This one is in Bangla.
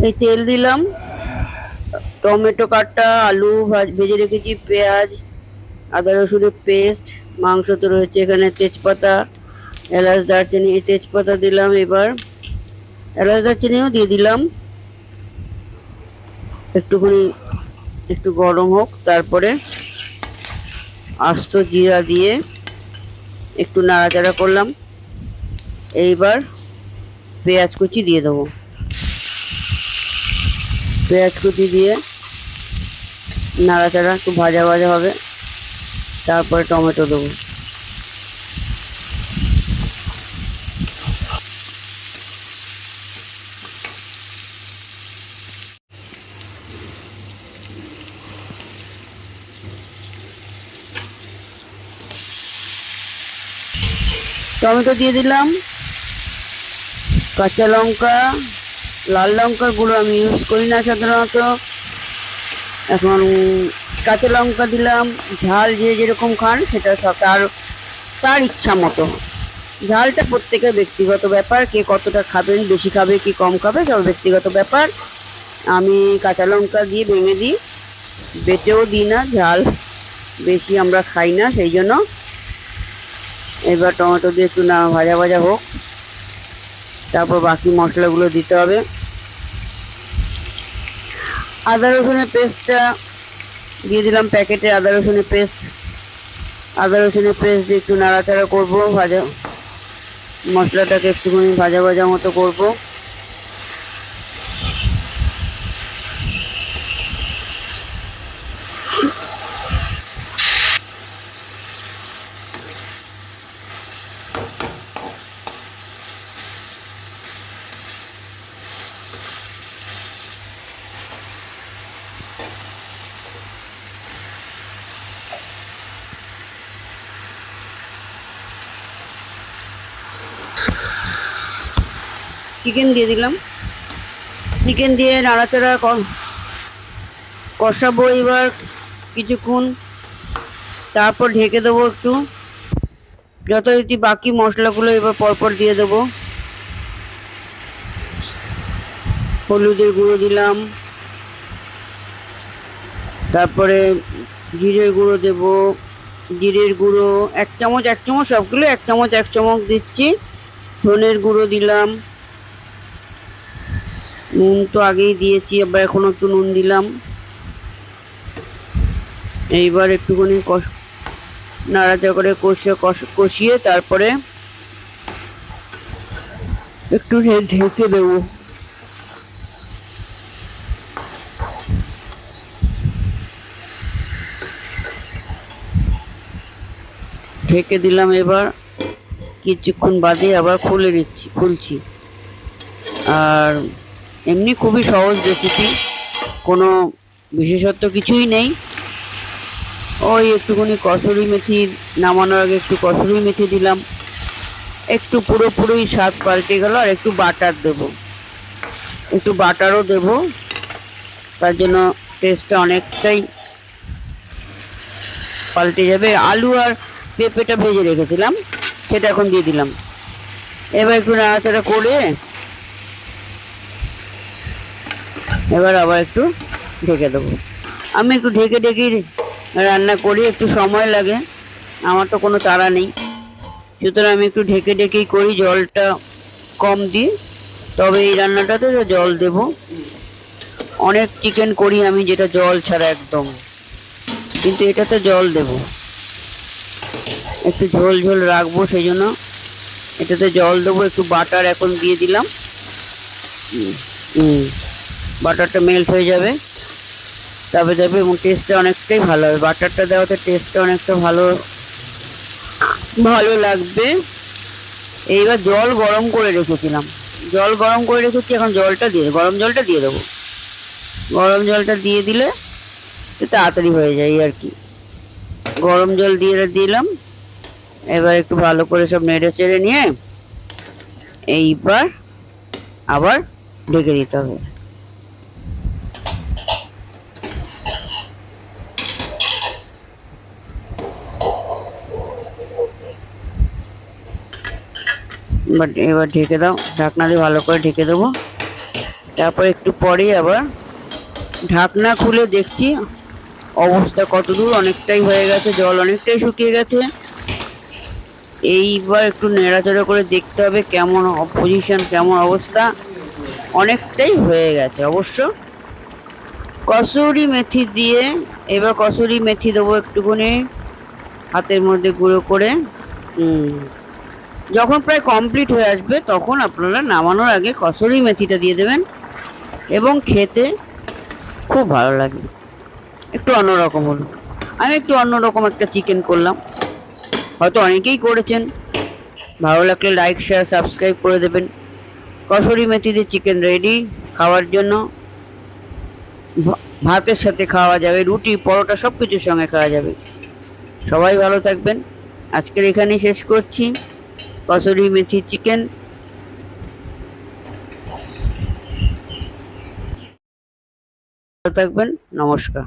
এই তেল দিলাম, টমেটো কাটা, আলু ভেজে রেখেছি, পেঁয়াজ, আদা রসুনের পেস্ট, মাংস তো রয়েছে এখানে, তেজপাতা, এলাচ, দারচিনি। তেজপাতা দিলাম, এবার এলাচ দারচিনিও দিয়ে দিলাম। একটুখানি একটু গরম হোক, তারপরে আস্ত জিরা দিয়ে একটু নাড়াচাড়া করলাম। এইবার পেঁয়াজ কুচি দিয়ে দেবো। পেঁয়াজ কুচি দিয়ে নাড়াচাড়া একটু ভাজা ভাজা হবে, তারপরে টমেটো দেবো। টমেটো দিয়ে দিলাম, কাঁচা লঙ্কা, লাল লঙ্কার গুঁড়ো আমি ইউজ করি না সাধারণত। এখন কাঁচা লঙ্কা দিলাম। ঝাল যে যেরকম খান সেটা তার তার ইচ্ছা মতো। ঝালটা প্রত্যেকের ব্যক্তিগত ব্যাপার, কে কতটা খাবেন, বেশি খাবে কি কম খাবে সব ব্যক্তিগত ব্যাপার। আমি কাঁচা লঙ্কা দিয়ে ভেঙে দিই, বেটেও দিই না, ঝাল বেশি আমরা খাই না সেই জন্য। এবার টমেটো দিয়ে একটু না ভাজা ভাজা হোক, তারপর বাকি মশলাগুলো দিতে হবে। আদা রসুনের পেস্টটা দিয়ে দিলাম, প্যাকেটে আদা রসুনের পেস্ট। আদা রসুনের পেস্ট দিয়ে একটু নাড়াচাড়া করবো, ভাজা মশলাটাকে একটুখানি ভাজা ভাজা মতো করবো। চিকেন দিয়ে দিলাম, চিকেন দিয়ে নাড়াচাড়া কষাবো এবার কিছুক্ষণ, তারপর ঢেকে দেবো একটু। যথারীতি বাকি মশলাগুলো এবার পরপর দিয়ে দেবো। হলুদের গুঁড়ো দিলাম, তারপরে জিরের গুঁড়ো দেব, জিরের গুঁড়ো 1 চামচ, 1 চামচ সবগুলো 1 চামচ 1 চামচ দিচ্ছি। ধনের গুঁড়ো দিলাম, নুন তো আগেই দিয়েছি, আবার এখন একটু নুন দিলাম। এইবার একটুখানি নাড়াচাড়া করে কষিয়ে তারপরে একটু ঢেকে দেবো। ঢেকে দিলাম, এবার কিছুক্ষণ বাদে আবার খুলছি। আর এমনি খুবই সহজ রেসিপি, কোনো বিশেষত্ব কিছুই নেই। ওই একটুখানি কসুরি মেথি, নামানোর আগে একটু কসুরি মেথি দিলাম, একটু পুরোপুরি স্বাদ পাল্টে গেল। আর একটু বাটার দেব, একটু বাটারও দেব, তার জন্য টেস্টটা অনেকটাই পাল্টে যাবে। আলু আর পেঁপেটা ভেজে রেখেছিলাম, সেটা এখন দিয়ে দিলাম। এবার একটু নাড়াচাড়া করে এবার আবার একটু ঢেকে দেবো। আমি একটু ঢেকে ঢেকেই রান্না করি, একটু সময় লাগে, আমার তো কোনো তাড়া নেই, সুতরাং আমি একটু ঢেকে ঢেকেই করি, জলটা কম দিই। তবে এই রান্নাটাতে জল দেব। অনেক চিকেন করি আমি যেটা জল ছাড়া একদম, কিন্তু এটাতে জল দেব, একটু ঝোল ঝোল রাখবো সেই জন্য এটাতে জল দেবো। একটু বাটার এখন দিয়ে দিলাম, বাটারটা মেল্ট হয়ে যাবে, তবে দেবে এবং টেস্টটা অনেকটাই ভালো হবে। বাটারটা দেওয়াতে টেস্টটা অনেকটা ভালো ভালো লাগবে। এইবার জল গরম করে রেখেছিলাম, জল গরম করে রেখেছি, এখন জলটা দিয়ে গরম জলটা দিয়ে দেবো। গরম জলটা দিয়ে দিলে তাড়াতাড়ি হয়ে যায় আর কি। গরম জল দিয়ে দিলাম, এবার একটু ভালো করে সব নেড়ে চেড়ে নিয়ে এইবার আবার ঢেকে দিতে হবে। এবার ঢেকে দাও, ঢাকনা দিয়ে ভালো করে ঢেকে দেবো। তারপর একটু পরে আবার ঢাকনা খুলে দেখছি অবস্থা কতদূর, অনেকটাই হয়ে গেছে, জল অনেকটাই শুকিয়ে গেছে। এইবার একটু নেড়াচড়া করে দেখতে হবে কেমন পজিশন, কেমন অবস্থা। অনেকটাই হয়ে গেছে অবশ্য। কসুরি মেথি দিয়ে, এবার কসুরি মেথি দেবো একটুখানি হাতের মধ্যে গুঁড়ো করে। যখন প্রায় কমপ্লিট হয়ে আসবে তখন আপনারা নামানোর আগে কসুরি মেথিটা দিয়ে দেবেন এবং খেতে খুব ভালো লাগে। একটু অন্যরকম হলো, আমি একটু অন্যরকম একটা চিকেন করলাম, হয়তো অনেকেই করেছেন। ভালো লাগলে লাইক শেয়ার সাবস্ক্রাইব করে দেবেন। কসুরি মেথি দিয়ে চিকেন রেডি খাওয়ার জন্য। ভাতের সাথে খাওয়া যাবে, রুটি পরোটা সব কিছুর সঙ্গে খাওয়া যাবে। সবাই ভালো থাকবেন, আজকের এখানেই শেষ করছি। কসুরি মেথি চিকেন। ভালো থাকবেন, নমস্কার।